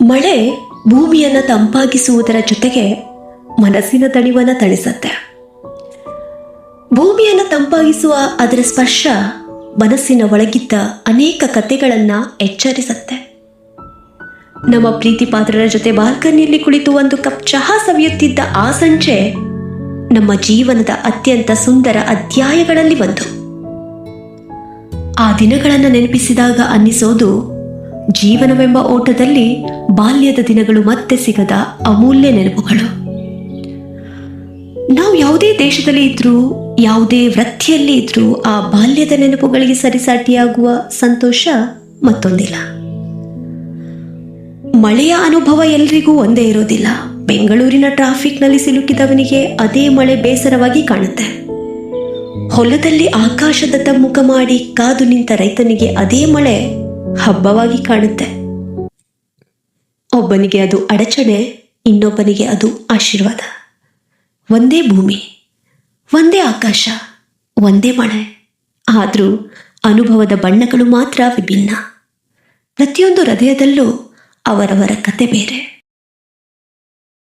ಮಳೆ ಭೂಮಿಯನ್ನು ತಂಪಾಗಿಸುವುದರ ಜೊತೆಗೆ ಮನಸ್ಸಿನ ತಣಿವನ್ನು ತಣಿಸುತ್ತೆ. ಭೂಮಿಯನ್ನು ತಂಪಾಗಿಸುವ ಅದರ ಸ್ಪರ್ಶ ಮನಸ್ಸಿನ ಒಳಗಿದ್ದ ಅನೇಕ ಕಥೆಗಳನ್ನು ಎಚ್ಚರಿಸುತ್ತೆ. ನಮ್ಮ ಪ್ರೀತಿ ಪಾತ್ರರ ಜೊತೆ ಬಾಲ್ಕನಿಯಲ್ಲಿ ಕುಳಿತು ಒಂದು ಕಪ್ ಚಹಾ ಸವಿಯುತ್ತಿದ್ದ ಆ ಸಂಜೆ ನಮ್ಮ ಜೀವನದ ಅತ್ಯಂತ ಸುಂದರ ಅಧ್ಯಾಯಗಳಲ್ಲಿ ಒಂದು. ಆ ದಿನಗಳನ್ನು ನೆನಪಿಸಿದಾಗ ಅನ್ನಿಸೋದು, ಜೀವನವೆಂಬ ಓಟದಲ್ಲಿ ಬಾಲ್ಯದ ದಿನಗಳು ಮತ್ತೆ ಸಿಗದ ಅಮೂಲ್ಯ ನೆನಪುಗಳು. ನಾವು ಯಾವುದೇ ದೇಶದಲ್ಲಿ ಇದ್ರೂ, ಯಾವುದೇ ವೃತ್ತಿಯಲ್ಲಿ ಇದ್ರೂ ಆ ಬಾಲ್ಯದ ನೆನಪುಗಳಿಗೆ ಸರಿಸಾಟಿಯಾಗುವ ಸಂತೋಷ ಮತ್ತೊಂದಿಲ್ಲ. ಮಳೆಯ ಅನುಭವ ಎಲ್ರಿಗೂ ಒಂದೇ ಇರೋದಿಲ್ಲ. ಬೆಂಗಳೂರಿನ ಟ್ರಾಫಿಕ್ನಲ್ಲಿ ಸಿಲುಕಿದವನಿಗೆ ಅದೇ ಮಳೆ ಬೇಸರವಾಗಿ ಕಾಣುತ್ತೆ. ಹೊಲದಲ್ಲಿ ಆಕಾಶದತ್ತ ಮುಖ ಮಾಡಿ ಕಾದು ನಿಂತ ರೈತನಿಗೆ ಅದೇ ಮಳೆ ಹಬ್ಬವಾಗಿ ಕಾಣುತ್ತೆ. ಒಬ್ಬನಿಗೆ ಅದು ಅಡಚಣೆ, ಇನ್ನೊಬ್ಬನಿಗೆ ಅದು ಆಶೀರ್ವಾದ. ಒಂದೇ ಭೂಮಿ, ಒಂದೇ ಆಕಾಶ, ಒಂದೇ ಮಳೆ, ಆದರೂ ಅನುಭವದ ಬಣ್ಣಗಳು ಮಾತ್ರ ವಿಭಿನ್ನ. ಪ್ರತಿಯೊಂದು ಹೃದಯದಲ್ಲೂ ಅವರವರ ಕತೆ ಬೇರೆ.